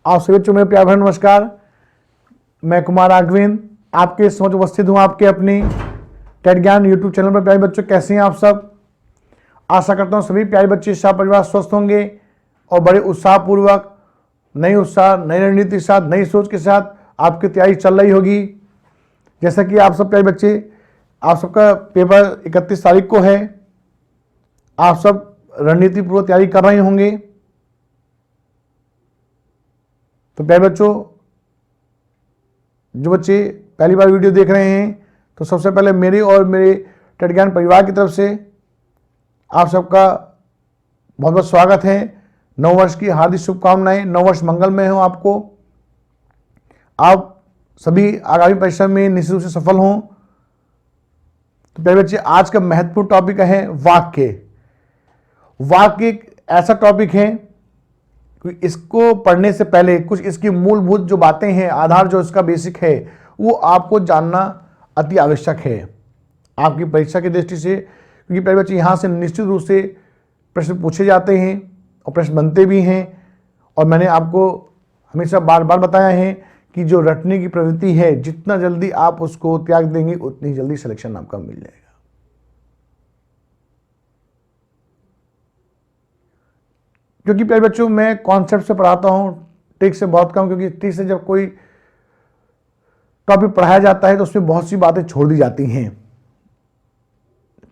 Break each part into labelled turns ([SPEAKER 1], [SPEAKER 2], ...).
[SPEAKER 1] आप सभी बच्चों में प्यार भरा नमस्कार। मैं कुमार राघवेंद्र आपके समक्ष उपस्थित हूँ आपके अपनी टेट ज्ञान यूट्यूब चैनल पर। प्यारे बच्चों, कैसे हैं आप सब? आशा करता हूँ सभी प्यारे बच्चे सब परिवार स्वस्थ होंगे और बड़े उत्साहपूर्वक नई रणनीति के साथ, नई सोच के साथ आपकी तैयारी चल रही होगी। जैसा कि आप सब प्यारे बच्चे, आप सबका पेपर 31 तारीख को है। आप सब रणनीति पूर्वक तैयारी कर रहे होंगे। तो प्यारे बच्चों, जो बच्चे पहली बार वीडियो देख रहे हैं, तो सबसे पहले मेरी और मेरे टेट ज्ञान परिवार की तरफ से आप सबका बहुत बहुत स्वागत है। नव वर्ष की हार्दिक शुभकामनाएं। नव वर्ष मंगलमय हो आपको। आप सभी आगामी परीक्षा में निश्चित रूप से सफल हों। तो प्यारे बच्चे, आज का महत्वपूर्ण टॉपिक है वाक्य। वाक्य एक ऐसा टॉपिक है कि इसको पढ़ने से पहले कुछ इसकी मूलभूत जो बातें हैं, आधार जो इसका बेसिक है, वो आपको जानना अति आवश्यक है आपकी परीक्षा की दृष्टि से। क्योंकि प्यारे बच्चे, यहाँ से निश्चित रूप से प्रश्न पूछे जाते हैं और प्रश्न बनते भी हैं। और मैंने आपको हमेशा बार बार बताया है कि जो रटने की प्रवृत्ति है, जितना जल्दी आप उसको त्याग देंगे उतनी जल्दी सिलेक्शन आपका मिल जाएगा। क्योंकि प्यारे बच्चों, मैं कॉन्सेप्ट से पढ़ाता हूं, ट्रिक से बहुत कम। क्योंकि ट्रिक से जब कोई टॉपिक पढ़ाया जाता है तो उसमें बहुत सी बातें छोड़ दी जाती हैं।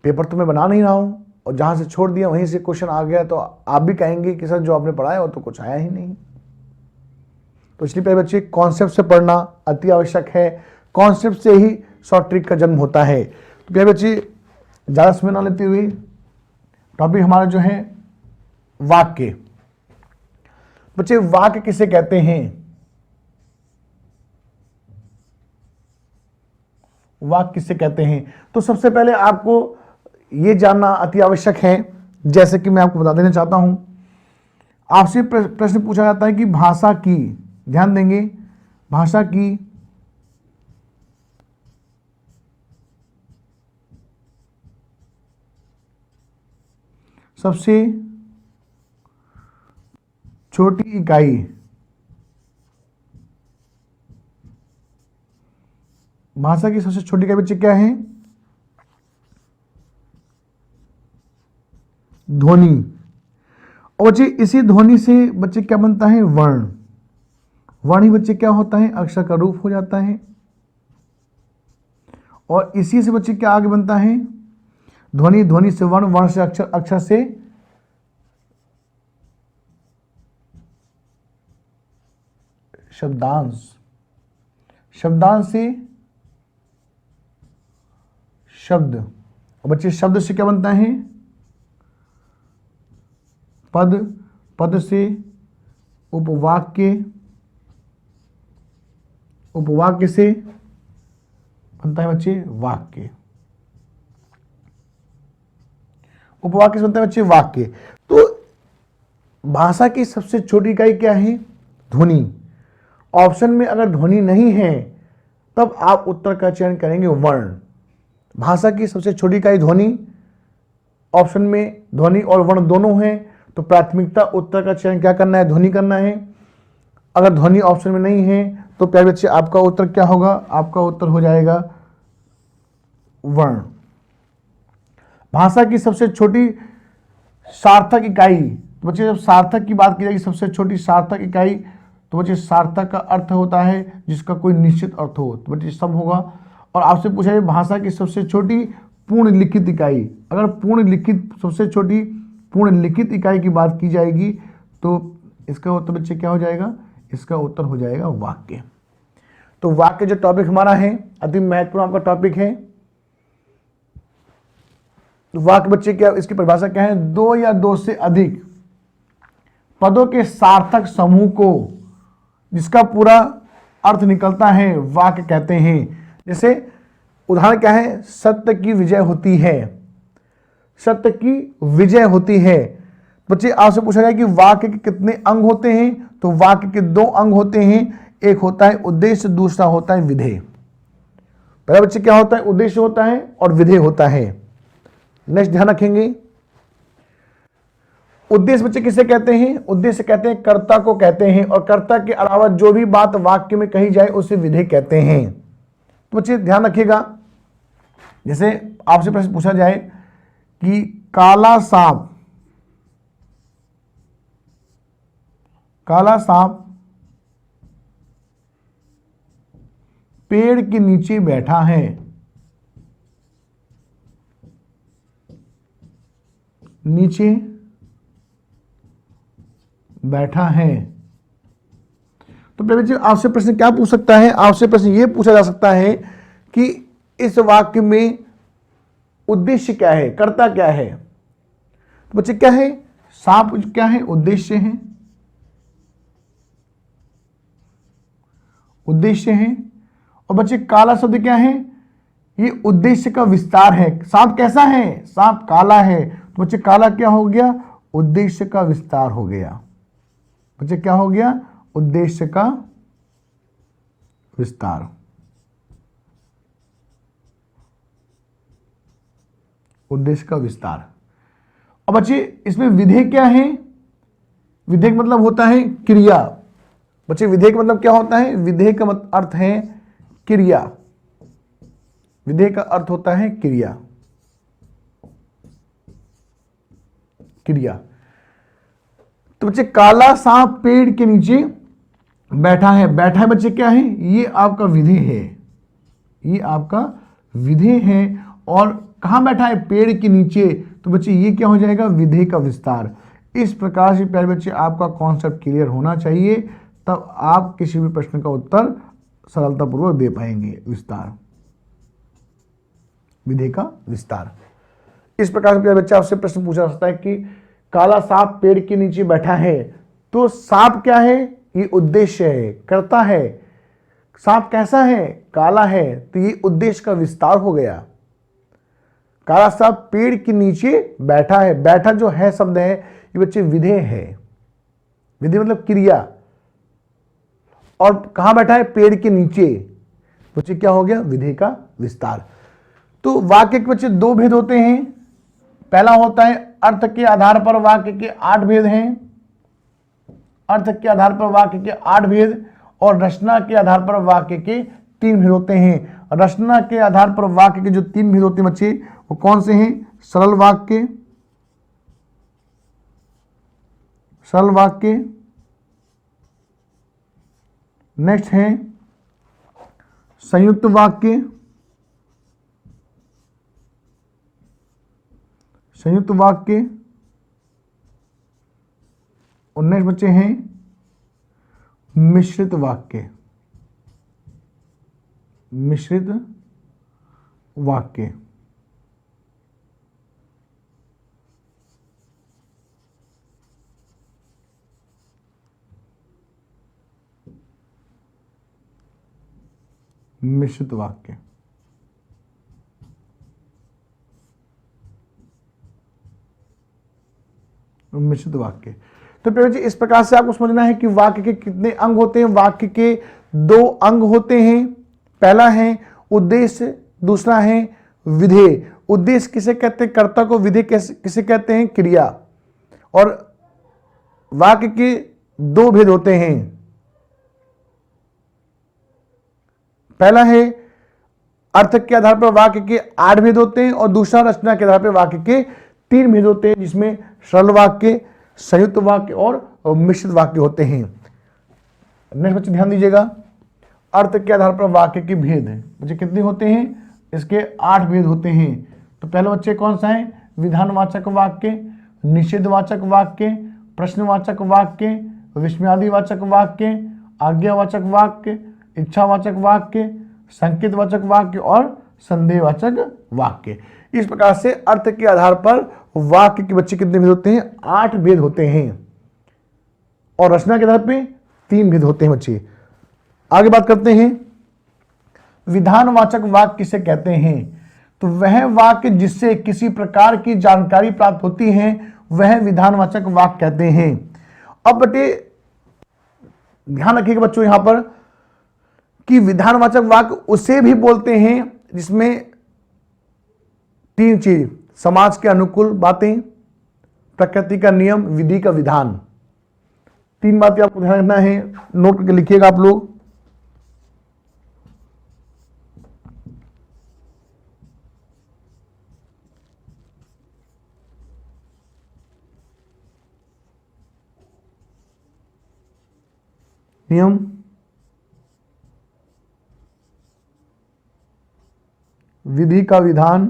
[SPEAKER 1] पेपर तो मैं बना नहीं रहा हूं, और जहां से छोड़ दिया वहीं से क्वेश्चन आ गया तो आप भी कहेंगे कि सर जो आपने पढ़ाया वो तो कुछ आया ही नहीं। तो इसलिए प्यारे बच्चे, कॉन्सेप्ट से पढ़ना अति आवश्यक है। कॉन्सेप्ट से ही शॉर्ट ट्रिक का जन्म होता है। तो प्यारे बच्चे, ज़्यादा समय ना लेते हुए टॉपिक हमारा जो है वाक्य। बच्चे, वाक्य किसे कहते हैं? वाक्य किसे कहते हैं? तो सबसे पहले आपको यह जानना अति आवश्यक है। जैसे कि मैं आपको बता देना चाहता हूं, आपसे प्रश्न पूछा जाता है कि भाषा की, ध्यान देंगे, भाषा की सबसे छोटी इकाई भाषा की सबसे छोटी इकाई बच्चे क्या है? ध्वनि। और बच्चे, इसी ध्वनि से बच्चे क्या बनता है? वर्ण। वर्ण ही बच्चे क्या होता है? अक्षर का रूप हो जाता है। और इसी से बच्चे क्या आगे बनता है? ध्वनि, ध्वनि से वर्ण, वर्ण से अक्षर, अक्षर से शब्दांश, शब्दांश से शब्द। और बच्चे, शब्द से क्या बनता है? पद, पद से उपवाक्य, उपवाक्य से बनता है बच्चे वाक्य। उपवाक्य से बनता है बच्चे वाक्य। तो भाषा की सबसे छोटी इकाई क्या है? ध्वनि। ऑप्शन में अगर ध्वनि नहीं है तब आप उत्तर का चयन करेंगे वर्ण। भाषा की सबसे छोटी इकाई ध्वनि, ऑप्शन में ध्वनि और वर्ण दोनों हैं, तो प्राथमिकता उत्तर का चयन क्या करना है? ध्वनि करना है। अगर ध्वनि ऑप्शन में नहीं है तो प्यारे बच्चे, आपका उत्तर क्या होगा? आपका उत्तर हो जाएगा वर्ण। भाषा की सबसे छोटी सार्थक इकाई, तो बच्चे जब सार्थक की बात की जाएगी, सबसे छोटी सार्थक इकाई, तो बच्चे सार्थक का अर्थ होता है जिसका कोई निश्चित अर्थ हो। तो बच्चे सब होगा। और आपसे पूछा जाए भाषा की सबसे छोटी पूर्ण लिखित इकाई, अगर पूर्ण लिखित, सबसे छोटी पूर्ण लिखित इकाई की बात की जाएगी तो इसका उत्तर बच्चे क्या हो जाएगा? इसका उत्तर हो जाएगा वाक्य। तो वाक्य जो टॉपिक हमारा है, अति महत्वपूर्ण आपका टॉपिक है। वाक्य बच्चे क्या, इसकी परिभाषा क्या है? दो या दो से अधिक पदों के सार्थक समूह को जिसका पूरा अर्थ निकलता है वाक्य कहते हैं। जैसे उदाहरण क्या है? सत्य की विजय होती है, सत्य की विजय होती है। बच्चे, आपसे पूछा जाए कि वाक्य के कितने अंग होते हैं? तो वाक्य के दो अंग होते हैं। एक होता है उद्देश्य, दूसरा होता है विधेय। पहला बच्चे क्या होता है? उद्देश्य होता है और विधेय होता है। नेक्स्ट ध्यान रखेंगे, उद्देश्य बच्चे किसे कहते हैं? उद्देश्य कहते हैं कर्ता को कहते हैं, और कर्ता के अलावा जो भी बात वाक्य में कही जाए उसे विधेय कहते हैं। तो बच्चे ध्यान रखिएगा, जैसे आपसे प्रश्न पूछा जाए कि काला सांप पेड़ के नीचे बैठा है, नीचे बैठा है। तो बच्चे आपसे प्रश्न क्या पूछ सकता है? आपसे प्रश्न यह पूछा जा सकता है कि इस वाक्य में उद्देश्य क्या है, कर्ता क्या है? तो बच्चे क्या है? सांप क्या है? उद्देश्य है, उद्देश्य है। और बच्चे काला शब्द क्या है? ये उद्देश्य का विस्तार है। सांप कैसा है? सांप काला है। तो बच्चे काला क्या हो गया? उद्देश्य का विस्तार हो गया। बच्चे क्या हो गया? उद्देश्य का विस्तार, उद्देश्य का विस्तार। अब बच्चे इसमें विधेय क्या है? विधेय का मतलब होता है क्रिया। बच्चे विधेय का मतलब क्या होता है? विधेय का अर्थ है क्रिया। विधेय का अर्थ होता है क्रिया, क्रिया। तो बच्चे काला सांप पेड़ के नीचे बैठा है, बैठा है बच्चे क्या है? ये आपका विधेय है, ये आपका विधेय है। और कहां बैठा है? पेड़ के नीचे। तो बच्चे ये क्या हो जाएगा? विधेय का विस्तार। इस प्रकार से प्यारे बच्चे आपका कॉन्सेप्ट क्लियर होना चाहिए, तब आप किसी भी प्रश्न का उत्तर सरलतापूर्वक दे पाएंगे। विस्तार, विधेय का विस्तार। इस प्रकार से प्यारे बच्चे आपसे प्रश्न पूछा जा सकता है कि काला सांप पेड़ के नीचे बैठा है, तो सांप क्या है? ये उद्देश्य है, कर्ता है। सांप कैसा है? काला है। तो ये उद्देश्य का विस्तार हो गया। काला सांप पेड़ के नीचे बैठा है, बैठा जो है शब्द है ये बच्चे विधेय है। विधेय मतलब क्रिया। और कहां बैठा है? पेड़ के नीचे। बच्चे क्या हो गया? विधेय का विस्तार। तो वाक्य के बच्चे दो भेद होते हैं। पहला होता है अर्थ के आधार पर वाक्य के 8 भेद हैं, अर्थ के आधार पर वाक्य के 8 भेद, और रचना के आधार पर वाक्य के 3 भेद होते हैं। रचना के आधार पर वाक्य के जो 3 भेद होते हैं बच्चे, वो कौन से हैं? सरल वाक्य, सरल वाक्य, नेक्स्ट है संयुक्त वाक्य, संयुक्त वाक्य, और नेक्स्ट बच्चे हैं मिश्रित वाक्य, मिश्रित वाक्य। मिश्रित वाक्य, मिश्रित वाक्य। तो प्यारे बच्चे इस प्रकार से आपको समझना है कि वाक्य के कितने अंग होते हैं। वाक्य के 2 अंग होते हैं। पहला है उद्देश्य, दूसरा है विधेय। उद्देश्य किसे कहते हैं? कर्ता को। विधेय किसे कहते हैं? क्रिया। और वाक्य के 2 भेद होते हैं। पहला है अर्थ के आधार पर वाक्य के 8 भेद होते हैं, और दूसरा रचना के आधार पर वाक्य के 3 भेद होते हैं, जिसमें सरल वाक्य, संयुक्त वाक्य और मिश्रित वाक्य होते हैं। नेक्स्ट बच्चे ध्यान दीजिएगा, अर्थ के आधार पर वाक्य के भेद बच्चे कितने होते हैं? इसके 8 भेद होते हैं। तो पहले बच्चे कौन सा है? विधानवाचक वाक्य, निषेधवाचक वाक्य, प्रश्नवाचक वाक्य, विस्मयादिवाचक वाक्य, आज्ञावाचक वाक्य, इच्छावाचक वाक्य, संकेतवाचक वाक्य और संदेहवाचक वाक्य। इस प्रकार से अर्थ के आधार पर वाक्य के बच्चे कितने भेद होते हैं? 8 भेद होते हैं। और रचना के आधार पे 3 भेद होते हैं बच्चे। आगे बात करते हैं विधानवाचक वाक्य किसे कहते हैं। तो वह वाक्य जिससे किसी प्रकार की जानकारी प्राप्त होती है वह विधानवाचक वाक्य कहते हैं। अब बेटे ध्यान रखिएगा बच्चों यहां पर कि विधानवाचक वाक्य उसे भी बोलते हैं जिसमें 3 चीज, समाज के अनुकूल बातें, प्रकृति का नियम, विधि का विधान। 3 बातें आपको ध्यान रखना है, नोट करके लिखिएगा आप लोग। नियम, विधि का विधान,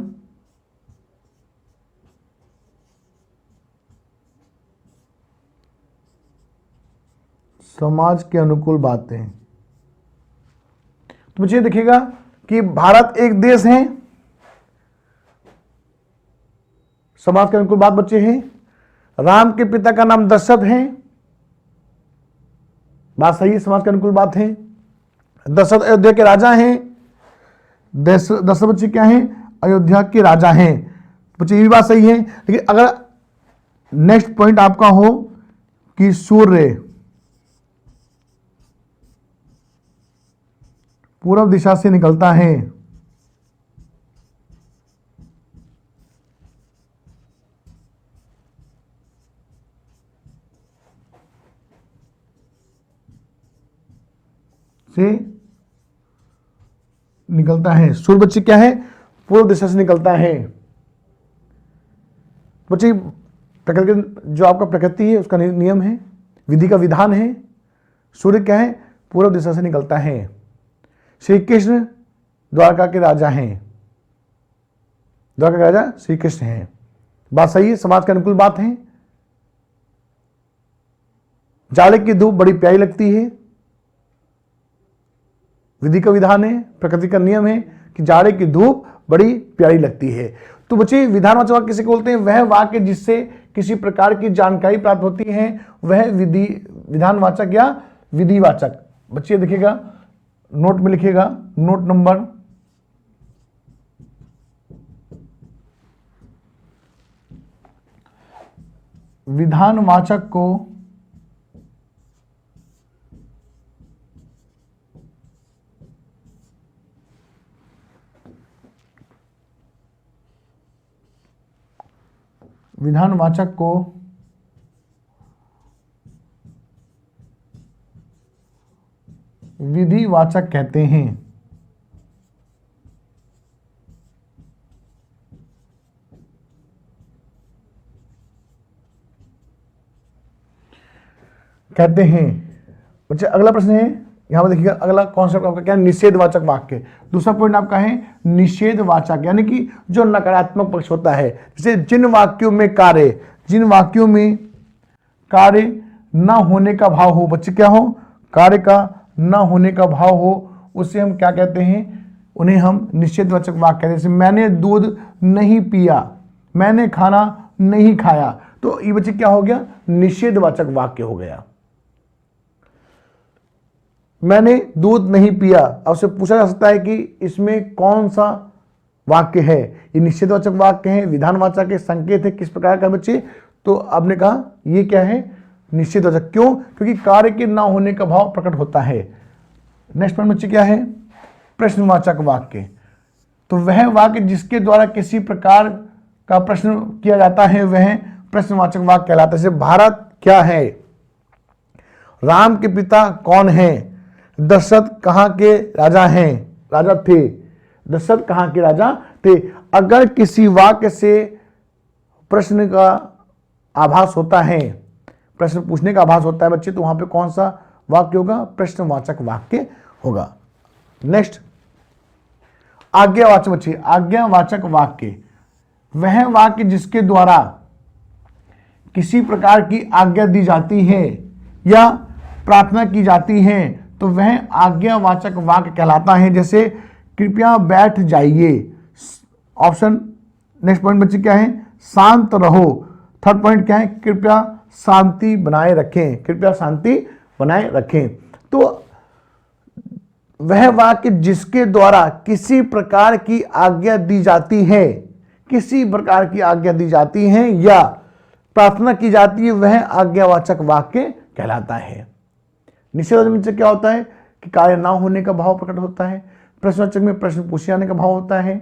[SPEAKER 1] समाज के अनुकूल बातें। तो मुझे देखिएगा कि भारत एक देश है, समाज के अनुकूल बात बच्चे हैं। राम के पिता का नाम दशरथ है, बात सही है, समाज के अनुकूल बात है। दशरथ अयोध्या के राजा हैं, दशरथ बच्चे क्या हैं, अयोध्या के राजा हैं। बच्चे ये भी बात सही है। लेकिन अगर नेक्स्ट पॉइंट आपका हो कि सूर्य पूर्व दिशा से निकलता है, से निकलता है, सूर्य बच्चे क्या है, पूर्व दिशा से निकलता है। बच्चे प्रकृति, जो आपका प्रकृति है उसका नियम है, विधि का विधान है। सूर्य क्या है, पूर्व दिशा से निकलता है। श्री कृष्ण द्वारका के राजा हैं, द्वारका के राजा श्री कृष्ण हैं, बात सही है, समाज के अनुकूल बात है। जाड़े की धूप बड़ी प्यारी लगती है, विधि का विधान है, प्रकृति का नियम है कि जाड़े की धूप बड़ी प्यारी लगती है। तो बच्चे विधानवाचक वाक्य किसे बोलते हैं, वह वाक्य जिससे किसी प्रकार की जानकारी प्राप्त होती है, वह विधानवाचक या विधिवाचक। बच्चे देखिएगा, नोट में लिखिएगा, नोट नंबर विधानवाचक को विधिवाचक कहते हैं। बच्चे अगला प्रश्न है, यहां पर देखिएगा, अगला कॉन्सेप्ट आपका क्या है, निषेधवाचक वाक्य। दूसरा पॉइंट आपका है निषेधवाचक, यानी कि जो नकारात्मक पक्ष होता है। जैसे जिन वाक्यों में कार्य न होने का भाव हो, बच्चे क्या हो, कार्य का न होने का भाव हो, उसे हम क्या कहते हैं, उन्हें हम निषेधवाचक वाक्य कहते हैं। जैसे मैंने दूध नहीं पिया, मैंने खाना नहीं खाया, तो ये बच्चे क्या हो गया, निषेधवाचक वाक्य हो गया। मैंने दूध नहीं पिया, अब से पूछा जा सकता है कि इसमें कौन सा वाक्य है, ये निषेधवाचक वाक्य है, विधानवाचक है, संकेत है, किस प्रकार का बच्चे, तो आपने कहा ये क्या है, निषेधवाचक। क्यों, क्योंकि कार्य के ना होने का भाव प्रकट होता है। नेक्स्ट पॉइंट बच्चे क्या है, प्रश्नवाचक वाक्य। तो वह वाक्य जिसके द्वारा किसी प्रकार का प्रश्न किया जाता है वह प्रश्नवाचक वाक्य कहलाता है। जैसे भारत क्या है, राम के पिता कौन है, दशरथ कहां के राजा हैं, राजा थे, दशरथ कहां के राजा थे। अगर किसी वाक्य से प्रश्न का आभास होता है, प्रश्न पूछने का आभास होता है बच्चे, तो वहां पे कौन सा वाक्य होगा, प्रश्नवाचक वाक्य होगा। नेक्स्ट आज्ञावाचक बच्चे, आज्ञावाचक वाक्य, वह वाक्य जिसके द्वारा किसी प्रकार की आज्ञा दी जाती है या प्रार्थना की जाती है, तो वह आज्ञावाचक वाक्य कहलाता है। जैसे कृपया बैठ जाइए, ऑप्शन नेक्स्ट पॉइंट बच्चे क्या है, शांत रहो। थर्ड पॉइंट क्या है, कृपया शांति बनाए रखें, कृपया शांति बनाए रखें। तो वह वाक्य जिसके द्वारा किसी प्रकार की आज्ञा दी जाती है, किसी प्रकार की आज्ञा दी जाती है या प्रार्थना की जाती है, वह आज्ञावाचक वाक्य कहलाता है। निषेधवाचक में क्या होता है कि कार्य ना होने का भाव प्रकट होता है। प्रश्नवाचक में प्रश्न पूछे जाने का भाव होता है।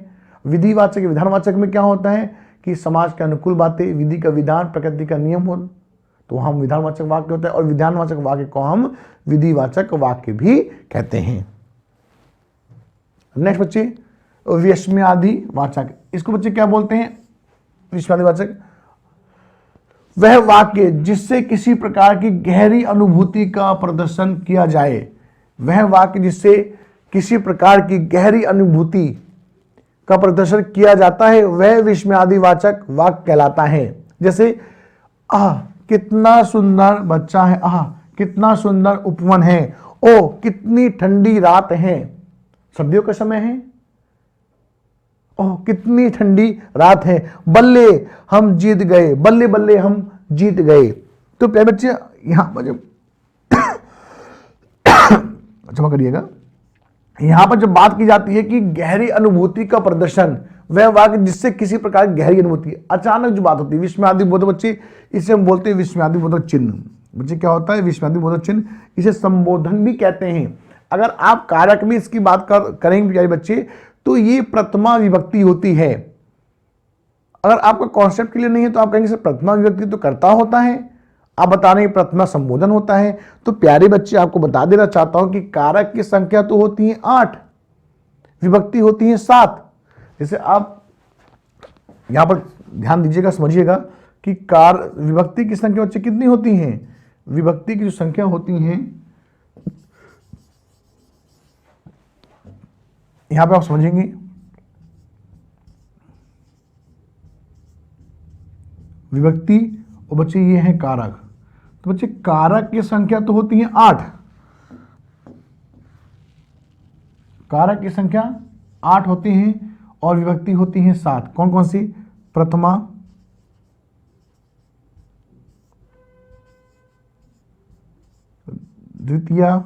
[SPEAKER 1] विधिवाचक विधानवाचक में क्या होता है कि समाज के अनुकूल बातें, विधि का विधान, प्रकृति का नियम हो तो हम विधानवाचक वाक्य होता है, और विधानवाचक वाक्य को हम विधिवाचक वाक्य भी कहते हैं। नेक्स्ट बच्चे, विस्मयादि वाचक, इसको बच्चे क्या बोलते हैं? विस्मयादि वाचक वह वाक्य जिससे किसी प्रकार की गहरी अनुभूति का प्रदर्शन किया जाए, वह वाक्य जिससे किसी प्रकार की गहरी अनुभूति का प्रदर्शन किया जाता है, वह विस्मयादि वाचक वाक्य कहलाता है। जैसे कितना सुंदर बच्चा है, कितना सुंदर उपवन है, ओ कितनी ठंडी रात है, सर्दियों का समय है, ओह कितनी ठंडी रात है, बल्ले हम जीत गए, बल्ले बल्ले हम जीत गए। तो प्यारे बच्चे यहां पर जब क्षमा करिएगा, यहां पर जब बात की जाती है कि गहरी अनुभूति का प्रदर्शन, वह वाक्य जिससे किसी प्रकार की गहरी अनुभूति, अचानक जो बात होती है, विस्मयादि बोधक बच्चे, इसे हम बोलते हैं विस्मयादि बोधक चिन्ह। बच्चे क्या होता है? विस्मयादि बोधक चिन्ह, इसे संबोधन भी कहते हैं। अगर आप कारक में इसकी बात करेंगे प्यारे बच्चे, तो ये प्रथमा विभक्ति होती है। अगर आपका कॉन्सेप्ट क्लियर नहीं है तो आप कहेंगे सर प्रथमा विभक्ति तो कर्ता होता है, आप बता रहे हैं प्रथमा संबोधन होता है। तो प्यारे बच्चे आपको बता देना चाहता हूं कि कारक की संख्या तो होती है 8, विभक्ति होती है 7। जैसे आप यहां पर ध्यान दीजिएगा, समझिएगा कि विभक्ति की संख्या बच्चे कितनी होती है? विभक्ति की जो संख्या होती है, यहां पे आप समझेंगे, विभक्ति और बच्चे ये है कारक। तो बच्चे कारक की संख्या तो होती है 8, कारक की संख्या 8 होती है और विभक्ति होती है 7। कौन कौन सी? प्रथमा, द्वितीया,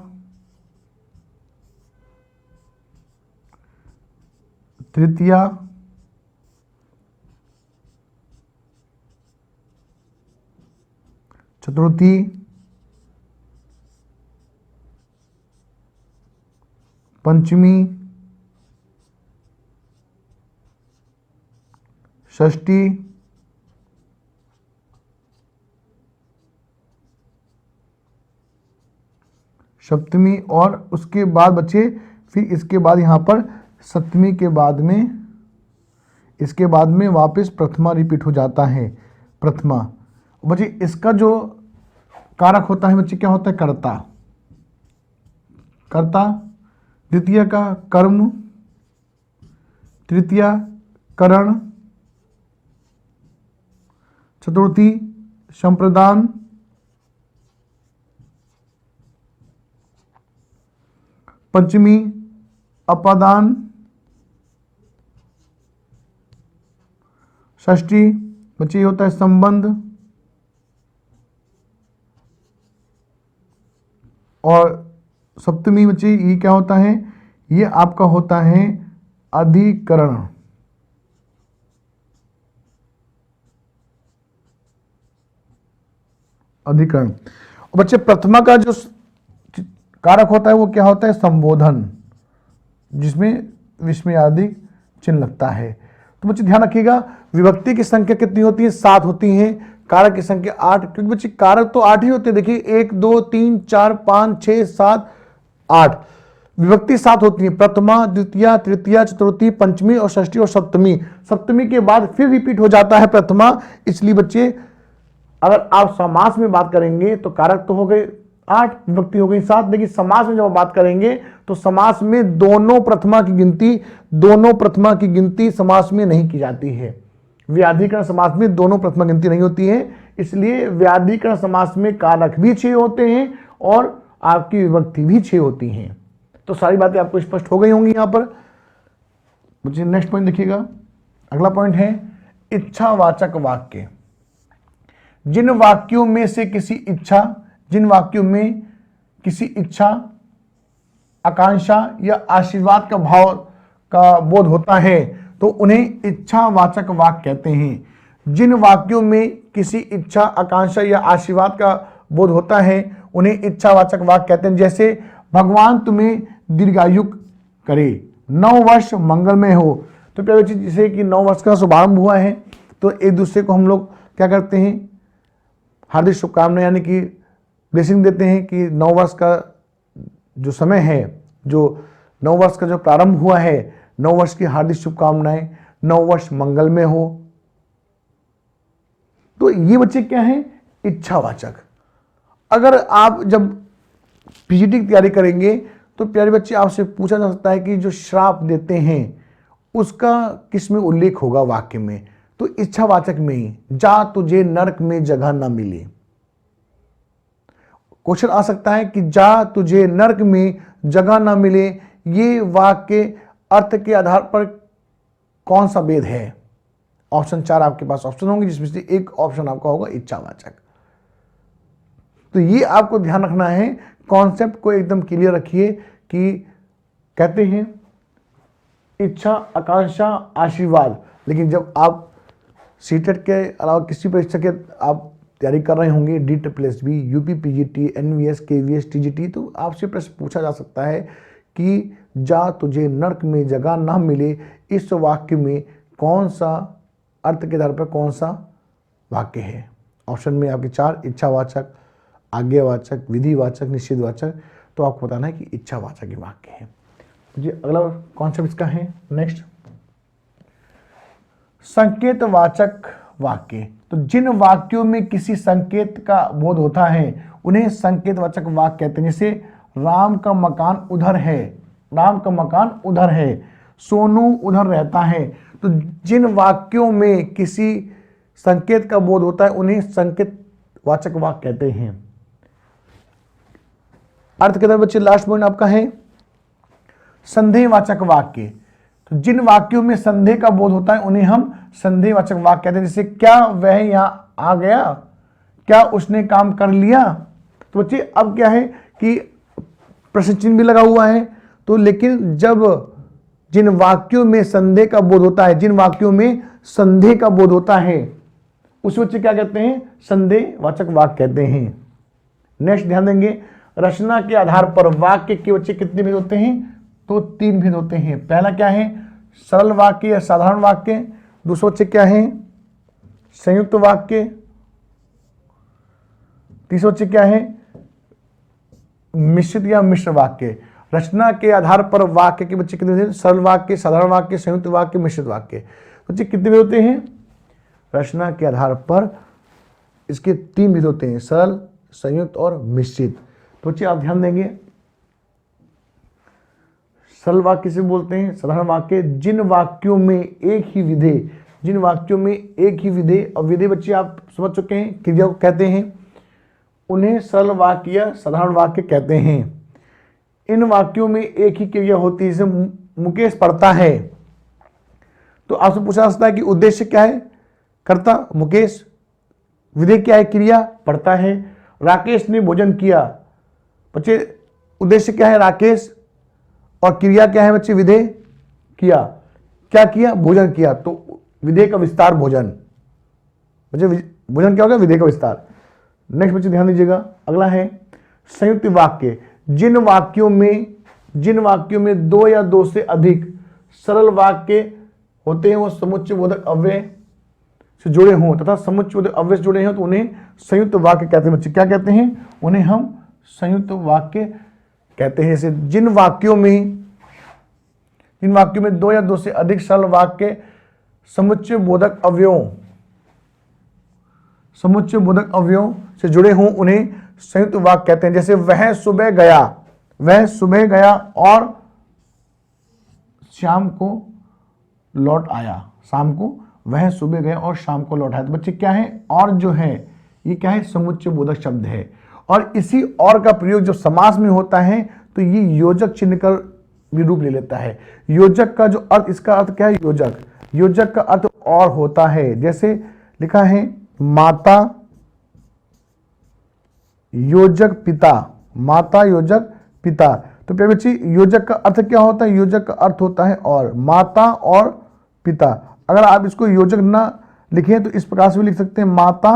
[SPEAKER 1] तृतीया, चतुर्थी, पंचमी, षष्ठी, सप्तमी, और उसके बाद बच्चे फिर इसके बाद यहां पर सप्तमी के बाद में, इसके बाद में वापस प्रथमा रिपीट हो जाता है, प्रथमा। बच्चे इसका जो कारक होता है बच्चे क्या होता है? कर्ता, कर्ता, द्वितीय का कर्म, तृतीया करण, चतुर्थी संप्रदान, पंचमी अपादान, षष्ठी बच्चे ये होता है संबंध, और सप्तमी बच्चे ये क्या होता है? ये आपका होता है अधिकरण। अधिकरण। बच्चे प्रथमा का जो कारक होता है वो क्या होता है? संबोधन, जिसमें विस्मयादि चिन्ह लगता है। तो बच्चे ध्यान रखिएगा, विभक्ति की संख्या कितनी होती है? 7 होती है, कारक की संख्या 8, क्योंकि बच्चे कारक तो 8 ही होते हैं। देखिए 1 2 3 4 5 6 7 8, विभक्ति 7 होती है, प्रथमा, द्वितीय, तृतीया, चतुर्थी, पंचमी और षष्ठी और सप्तमी। सप्तमी के बाद फिर रिपीट हो जाता है प्रथमा। इसलिए बच्चे अगर आप समास में बात करेंगे तो कारक तो हो गए 8, विभक्ति हो गई 7, लेकिन समास में जब बात करेंगे तो समास में दोनों प्रथमा की गिनती समास में नहीं की जाती है। व्याधिकरण समास में दोनों प्रथमा गिनती नहीं होती है, इसलिए व्याधिकरण समास में कारक भी 6 होते हैं और आपकी विभक्ति भी 6 होती हैं। तो सारी बातें आपको स्पष्ट हो गई होंगी। यहां पर मुझे नेक्स्ट पॉइंट देखिएगा, अगला पॉइंट है इच्छावाचक वाक्य। जिन वाक्यों में किसी इच्छा, आकांक्षा या आशीर्वाद का भाव का बोध होता है तो उन्हें इच्छावाचक वाक्य कहते हैं। जिन वाक्यों में किसी इच्छा, आकांक्षा या आशीर्वाद का बोध होता है उन्हें इच्छावाचक वाक्य कहते हैं। जैसे भगवान तुम्हें दीर्घायु करे, 9 वर्ष मंगलमय हो। तो प्यारे बच्चे जैसे कि 9 वर्ष का शुभारंभ हुआ है, तो एक दूसरे को हम लोग क्या करते हैं, हार्दिक शुभकामनाएं यानी कि ब्लेसिंग देते हैं कि नववर्ष का जो समय है, जो नववर्ष का जो प्रारंभ हुआ है, नववर्ष की हार्दिक शुभकामनाएं, नववर्ष मंगलमय हो। तो ये बच्चे क्या हैं, इच्छावाचक। अगर आप जब पीजीटी की तैयारी करेंगे तो प्यारे बच्चे आपसे पूछा जा सकता है कि जो श्राप देते हैं उसका किस में उल्लेख होगा वाक्य में, तो इच्छावाचक में ही, जा तुझे नरक में जगह ना मिले। क्वेश्चन आ सकता है कि जा तुझे नरक में जगह ना मिले, ये वाक्य अर्थ के आधार पर कौन सा वेद है। ऑप्शन 4 आपके पास ऑप्शन होंगे, जिसमें से एक ऑप्शन आपका होगा इच्छावाचक। तो ये आपको ध्यान रखना है, कॉन्सेप्ट को एकदम क्लियर रखिए कि कहते हैं इच्छा, आकांक्षा, आशीर्वाद। लेकिन जब आप सीटेट के अलावा किसी परीक्षा के आप तैयारी कर रहे होंगे, DSSB, UP PGT, NVS, KVS, TGT, तो आपसे प्रश्न पूछा जा सकता है कि जा तुझे नरक में जगह ना मिले, इस वाक्य में कौन सा अर्थ के आधार पर कौन सा वाक्य है। ऑप्शन में आपके 4 इच्छावाचक, आज्ञावाचक, विधिवाचक, निषेधवाचक। तो आपको बताना है कि इच्छावाचक ये वाक्य है। जी अगला कॉन्सेप्ट इसका है नेक्स्ट, संकेतवाचक वाक्य। तो जिन वाक्यों में किसी संकेत का बोध होता है उन्हें संकेतवाचक वाक्य कहते हैं। जैसे राम का मकान उधर है, राम का मकान उधर है, सोनू उधर रहता है। तो जिन वाक्यों में किसी संकेत का बोध होता है उन्हें संकेतवाचक वाक्य कहते हैं। अर्थ के तरफ बच्चे लास्ट पॉइंट आपका है संदेहवाचक वाक्य। तो जिन वाक्यों में संदेह का बोध होता है उन्हें हम संदेहवाचक वाक्य कहते हैं। जैसे क्या वह यहां आ गया, क्या उसने काम कर लिया। तो बच्चे अब क्या है कि प्रश्न चिन्ह भी लगा हुआ है, तो लेकिन जब जिन वाक्यों में संदेह का बोध होता है, जिन वाक्यों में संदेह का बोध होता है उस बच्चे क्या कहते हैं, संदेहवाचक वाक्य कहते हैं। नेक्स्ट ध्यान देंगे, रचना के आधार पर वाक्य के बच्चे कितने भेद होते हैं, तो 3 भेद होते हैं। पहला क्या है, सरल वाक्य या साधारण वाक्य। दूसरा बच्चे क्या है, संयुक्त वाक्य। तीसरा बच्चे क्या है, मिश्रित या मिश्र वाक्य। रचना के आधार पर वाक्य के बच्चे कितने भेद, सरल वाक्य, साधारण वाक्य, संयुक्त वाक्य, मिश्रित वाक्य। बच्चे कितने भेद होते हैं, रचना के आधार पर इसके 3 भेद होते हैं, सरल, संयुक्त और मिश्रित। तो बच्चे आप ध्यान देंगे, सरल वाक्य से बोलते हैं, साधारण वाक्य जिन वाक्यों में एक ही विधेय, जिन वाक्यों में एक ही विधेय, और विधेय बच्चे आप समझ चुके हैं क्रिया को कहते हैं, उन्हें सरल वाक्य या साधारण वाक्य कहते हैं। इन वाक्यों में एक ही क्रिया होती है, जैसे मुकेश पढ़ता है, तो आपसे पूछा जा सकता है कि उद्देश्य क्या है, कर्ता मुकेश, विधेय क्या है, क्रिया पढ़ता है। राकेश ने भोजन किया, बच्चे उद्देश्य क्या है, राकेश, और क्रिया क्या है बच्चे, विधेय किया। क्या किया, भोजन किया, तो विधेय का विस्तार भोजन। बच्चे भोजन क्या होगा, विधेय का विस्तार। नेक्स्ट बच्चे ध्यान दीजिएगा, अगला है संयुक्त वाक्य। जिन वाक्यों में 2 या 2 से अधिक सरल वाक्य होते हैं, वो समुच्चय बोधक अव्यय से जुड़े हों तथा समुच्चय बोधक अव्यय से जुड़े हों, तो उन्हें संयुक्त वाक्य कहते हैं। बच्चे क्या कहते हैं, उन्हें हम संयुक्त वाक्य कहते हैं। जैसे जिन वाक्यों में 2 या 2 से अधिक सरल वाक्य समुच्चय बोधक अवयवों से जुड़े हों उन्हें संयुक्त वाक्य कहते हैं। जैसे वह सुबह गया और शाम को लौट आया, शाम को वह सुबह गया और शाम को लौट आया। तो बच्चे क्या है, और जो है ये क्या है, समुच्चय बोधक शब्द है। और इसी और का प्रयोग जब समास में होता है तो ये योजक चिन्ह का भी रूप ले लेता है। योजक का जो अर्थ, इसका अर्थ क्या है, योजक का अर्थ और होता है। जैसे लिखा है माता योजक पिता, माता योजक पिता। तो प्यारे बच्चे योजक का अर्थ क्या होता है, योजक का अर्थ होता है और, माता और पिता। अगर आप इसको योजक ना लिखें तो इस प्रकार से भी लिख सकते हैं, माता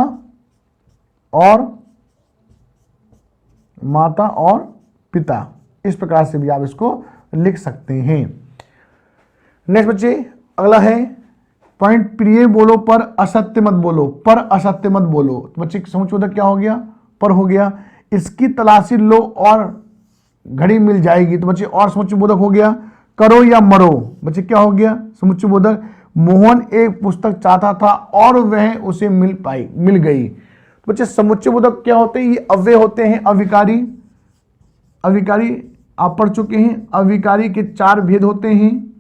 [SPEAKER 1] और पिता, इस प्रकार से भी आप इसको लिख सकते हैं। नेक्स्ट बच्चे अगला है पॉइंट प्रिय बोलो पर असत्य मत बोलो, पर असत्य मत बोलो। तो बच्चे समुच्चयबोधक क्या हो गया? पर हो गया। इसकी तलाशी लो और घड़ी मिल जाएगी। तो बच्चे और समुच्चयबोधक हो गया करो या मरो। बच्चे क्या हो गया? समुच्चयबोधक मोहन एक पुस्तक चाहता था और वह उसे मिल गई। तो बच्चे समुच्चयबोधक क्या होते हैं? ये अव्यय होते हैं, अविकारी। अविकारी आप पढ़ चुके हैं। अविकारी के 4 भेद होते हैं।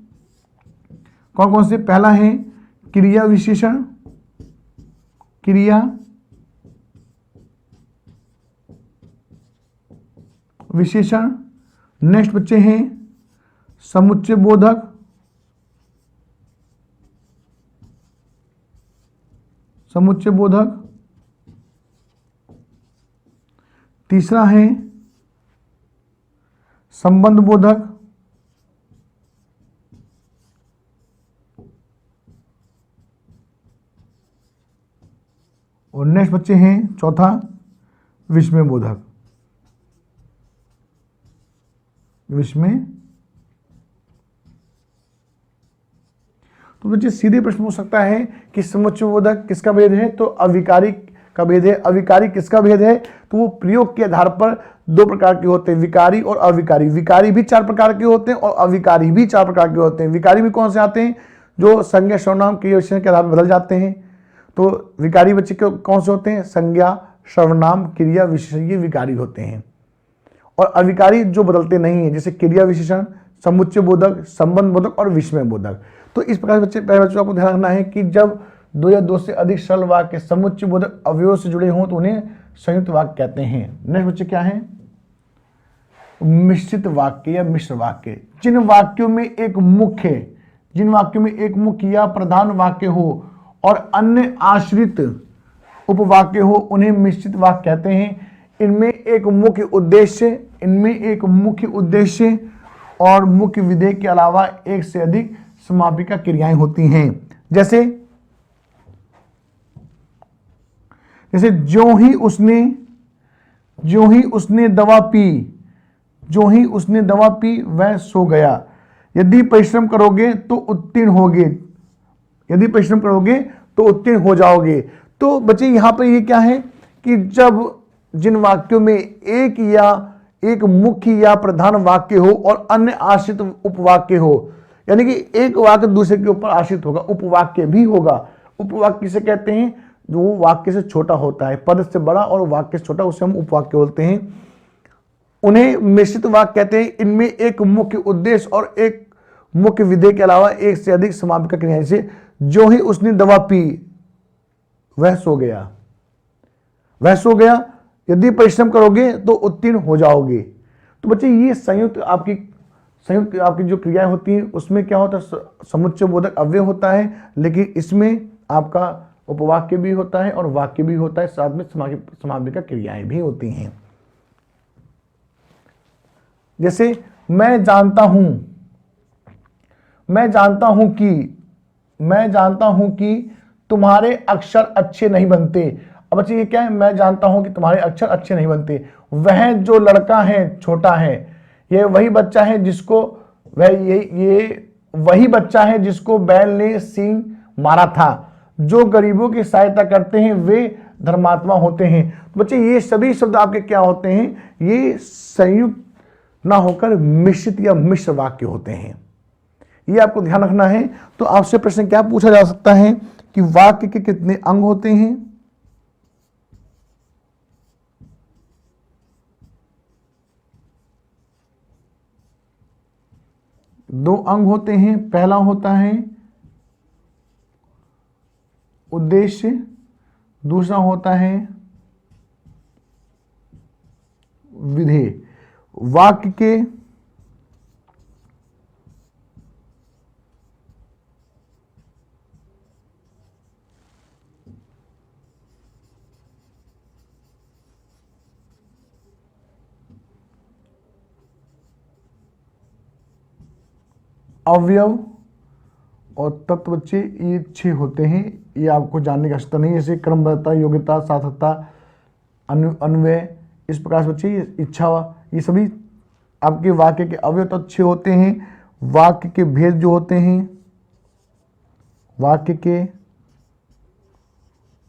[SPEAKER 1] कौन कौन से? पहला है क्रिया विशेषण, क्रिया विशेषण। नेक्स्ट बच्चे हैं समुच्चयबोधक, समुच्चयबोधक। तीसरा है संबंध बोधक, और नेक्स्ट बच्चे हैं चौथा विस्मय बोधक, विस्मय। तो बच्चे सीधे प्रश्न हो सकता है कि समुच्चयबोधक किसका भेद है? तो अविकारी का भेद है। अविकारी किसका भेद है? तो वो प्रयोग के आधार पर 2 प्रकार के होते हैं, विकारी और अविकारी। विकारी भी 4 प्रकार के होते हैं और अविकारी भी 4 प्रकार के होते हैं। विकारी भी कौन से आते हैं? जो संज्ञा सर्वनाम क्रिया विशेषण के आधार पर बदल जाते हैं। तो विकारी बच्चे कौन से होते हैं? संज्ञा सर्वनाम क्रिया विशेषण, ये विकारी होते हैं। और अविकारी जो बदलते नहीं है, जैसे क्रिया विशेषण, समुच्चयबोधक, संबंध बोधक और विस्मय बोधक। तो इस प्रकार बच्चे पहले बच्चों आपको ध्यान रखना है कि जब 2 या 2 से अधिक सरल वाक्य समुच्चयबोधक अवयवों से जुड़े हों तो उन्हें संयुक्त वाक्य कहते हैं। नेक्स्ट बच्चे क्या है? मिश्रित वाक्य या मिश्र वाक्य। जिन वाक्यों में एक मुख्य या प्रधान वाक्य हो और अन्य आश्रित उपवाक्य हो उन्हें मिश्रित वाक्य कहते हैं। इनमें एक मुख्य उद्देश्य और मुख्य विधेय के अलावा एक से अधिक समापिका क्रियाएं होती हैं। जैसे जो ही उसने दवा पी वह सो गया। यदि परिश्रम करोगे तो उत्तीर्ण हो जाओगे। तो बच्चे यहां पर ये क्या है कि जब जिन वाक्यों में एक मुख्य या प्रधान वाक्य हो और अन्य आश्रित उपवाक्य हो, यानी कि एक वाक्य दूसरे के ऊपर आश्रित होगा, उपवाक्य भी होगा। उपवाक्य किसे कहते हैं? जो वाक्य से छोटा होता है, पद से बड़ा और वाक्य से छोटा, उसे हम उपवाक्य बोलते हैं। उन्हें मिश्रित वाक्य कहते हैं। इनमें एक मुख्य उद्देश्य और एक मुख्य विधेय के अलावा एक से अधिक समापिका क्रियाएं। से जो ही उसने दवा पी वह सो गया। यदि परिश्रम करोगे तो उत्तीर्ण हो जाओगे। तो बच्चे ये संयुक्त आपकी जो क्रियाएं होती हैं उसमें क्या होता है? समुच्चयबोधक अव्यय होता है, लेकिन इसमें आपका उपवाक्य भी होता है और वाक्य भी होता है, साथ में समापिका क्रियाएं भी होती हैं। जैसे मैं जानता हूं कि तुम्हारे अक्षर अच्छे नहीं बनते। अब बच्चे ये क्या है? मैं जानता हूं कि तुम्हारे अक्षर अच्छे नहीं बनते। वह जो लड़का है छोटा है, ये वही बच्चा है जिसको बैल ने सींग मारा था। जो गरीबों की सहायता करते हैं वे धर्मात्मा होते हैं। तो बच्चे ये सभी शब्द आपके क्या होते हैं? ये संयुक्त ना होकर मिश्रित या मिश्र वाक्य होते हैं। ये आपको ध्यान रखना है। तो आपसे प्रश्न क्या पूछा जा सकता है कि वाक्य के कितने अंग होते हैं? 2 अंग होते हैं। पहला होता है उद्देश्य, दूसरा होता है विधेय। वाक्य के अवयव और तत्व बच्चे ये 6 होते हैं। ये आपको जानने का आवश्यकता नहीं है। जैसे क्रमबद्धता, योग्यता, सार्थकता, अन्वय, इस प्रकार से बच्चे इच्छा, ये सभी आपके वाक्य के अवयव तत्व 6 होते हैं। वाक्य के भेद जो होते हैं वाक्य के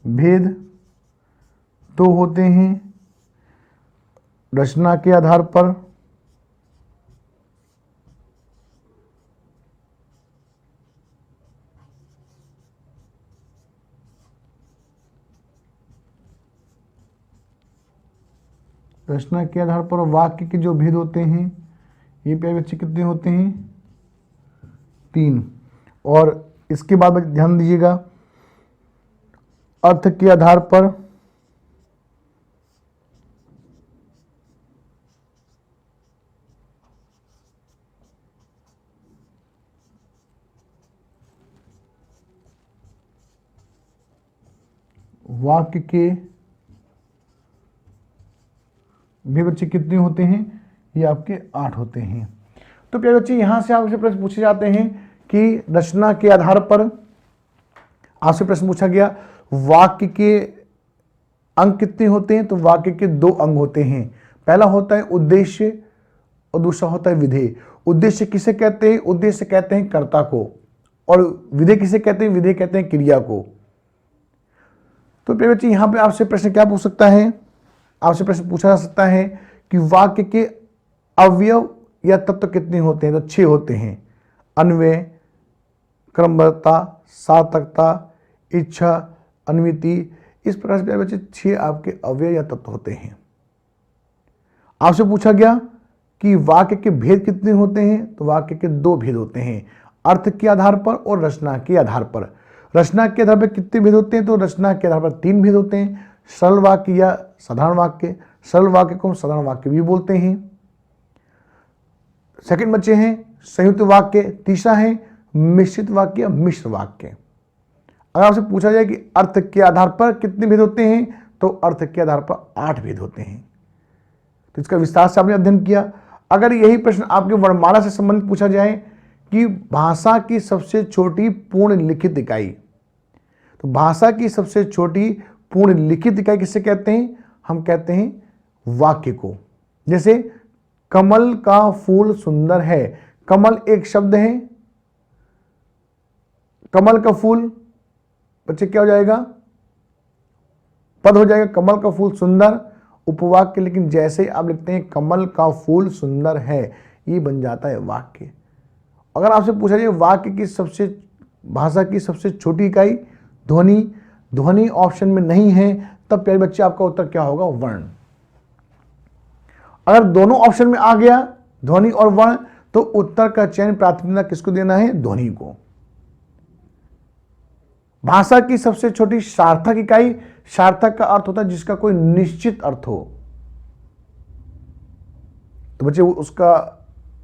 [SPEAKER 1] भेद तो होते हैं रचना के आधार पर, रचना के आधार पर वाक्य के जो भेद होते हैं ये प्यारे बच्चे कितने होते हैं? 3। और इसके बाद ध्यान दीजिएगा, अर्थ के आधार पर वाक्य के भी बच्चे कितने होते हैं? ये आपके 8 होते हैं। तो प्यारे बच्चे यहां से आपसे प्रश्न पूछे जाते हैं कि रचना के आधार पर आपसे प्रश्न पूछा गया वाक्य के अंग कितने होते हैं? तो वाक्य के 2 अंग होते हैं। पहला होता है उद्देश्य और दूसरा होता है विधेय। उद्देश्य किसे कहते हैं? उद्देश्य कहते हैं कर्ता को, और विधेय किसे कहते हैं? विधेय कहते हैं क्रिया को। तो प्यारे बच्चे यहां पे आपसे प्रश्न क्या पूछ सकता है? आपसे प्रश्न पूछा जा सकता है कि वाक्य के अवयव या तत्व कितने होते हैं? तो 6 होते हैं। अन्वय, क्रमबद्धता, सार्थकता, इच्छा, अन्विति। इस प्रकार से प्यारे बच्चे 6 आपके अवयव या तत्व होते हैं। आपसे पूछा गया कि वाक्य के भेद कितने होते हैं? तो वाक्य के 2 भेद होते हैं, अर्थ के आधार पर और रचना के आधार पर। रचना के आधार पर कितने भेद होते हैं? तो रचना के आधार पर 3 भेद होते हैं, सरल वाक्य या साधारण वाक्य। सरल वाक्य को हम साधारण वाक्य भी बोलते हैं। सेकंड बच्चे हैं संयुक्त वाक्य। तीसरा है मिश्रित वाक्य या मिश्र वाक्य। अगर आपसे पूछा जाए कि अर्थ के आधार पर कितने भेद होते हैं, तो अर्थ के आधार पर 8 भेद होते हैं। तो इसका विस्तार से आपने अध्ययन किया। अगर यही प्रश्न आपके वर्णमाला से संबंधित पूछा जाए कि भाषा की सबसे छोटी पूर्ण लिखित इकाई, तो भाषा की सबसे छोटी पूर्ण लिखित इकाई किसे कहते हैं? हम कहते हैं वाक्य को। जैसे कमल का फूल सुंदर है। कमल एक शब्द है, कमल का फूल बच्चे क्या हो जाएगा? पद हो जाएगा। कमल का फूल सुंदर उपवाक्य, लेकिन जैसे ही आप लिखते हैं कमल का फूल सुंदर है, ये बन जाता है वाक्य। अगर आपसे पूछा जाए वाक्य की सबसे भाषा की सबसे छोटी इकाई ध्वनि, ध्वनि ऑप्शन में नहीं है, तब प्यारे बच्चे आपका उत्तर क्या होगा? वर्ण। अगर दोनों ऑप्शन में आ गया ध्वनि और वर्ण, तो उत्तर का चयन प्राथमिकता किसको देना है? ध्वनि को। भाषा की सबसे छोटी सार्थक इकाई, सार्थक का अर्थ होता है जिसका कोई निश्चित अर्थ हो। तो बच्चे उसका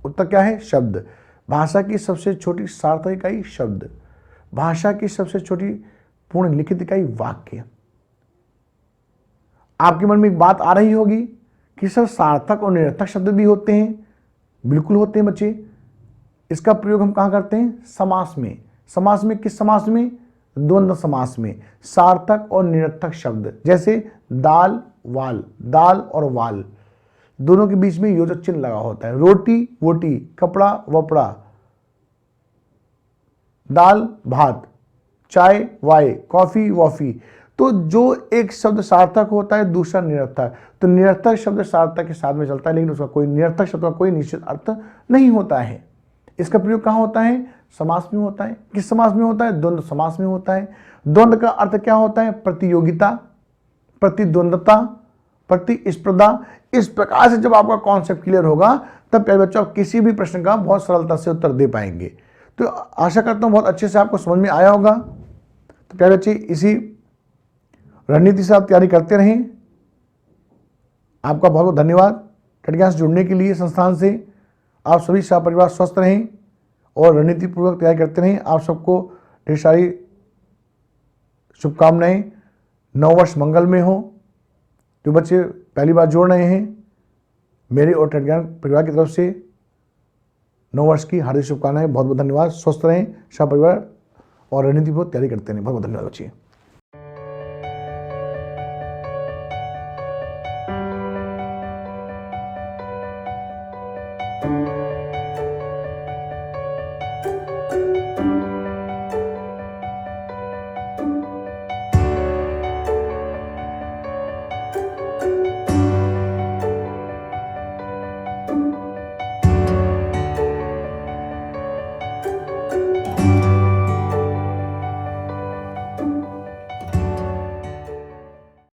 [SPEAKER 1] उत्तर क्या है? शब्द। भाषा की सबसे छोटी सार्थक इकाई शब्द। भाषा की सबसे छोटी पूर्ण लिखित इकाई वाक्य। आपके मन में एक बात आ रही होगी कि सर सार्थक और निरर्थक शब्द भी होते हैं। बिल्कुल होते हैं बच्चे। इसका प्रयोग हम कहां करते हैं? समास में। समास में किस समास में? द्वंद्व समास में। सार्थक और निरर्थक शब्द जैसे दाल वाल, दाल और वाल दोनों के बीच में योजक चिन्ह लगा होता है। रोटी वोटी, कपड़ा वपड़ा, दाल भात, चाय वाय, कॉफी वॉफी। तो जो एक शब्द सार्थक होता है दूसरा निरर्थक, तो निरर्थक शब्द सार्थक के साथ में चलता है, लेकिन उसका कोई निरर्थक शब्द का कोई निश्चित अर्थ नहीं होता है। इसका प्रयोग कहां होता है? समास में होता है। किस समास में होता है? द्वंद्व समास में होता है। द्वंद्व का अर्थ क्या होता है? प्रतियोगिता, प्रतिद्वंद्वता, प्रतिस्पर्धा। इस प्रकार से जब आपका कॉन्सेप्ट क्लियर होगा, तब प्यारे बच्चों आप किसी भी प्रश्न का बहुत सरलता से उत्तर दे पाएंगे। तो आशा करता हूं बहुत अच्छे से आपको समझ में आया होगा। तो प्यारे बच्चे इसी रणनीति से आप तैयारी करते रहें। आपका बहुत बहुत धन्यवाद टेट ज्ञान से जुड़ने के लिए संस्थान से। आप सभी सपरिवार स्वस्थ रहें और रणनीति पूर्वक तैयारी करते रहें। आप सबको ढेर सारी शुभकामनाएं। नववर्ष मंगल में हो। जो बच्चे पहली बार जोड़ रहे हैं, मेरे और टेट ज्ञान परिवार की तरफ से नववर्ष की हार्दिक शुभकामनाएं। बहुत बहुत धन्यवाद। स्वस्थ रहें सपरिवार और रणनीति पूर्वक तैयारी करते रहें। बहुत बहुत धन्यवाद बच्चे।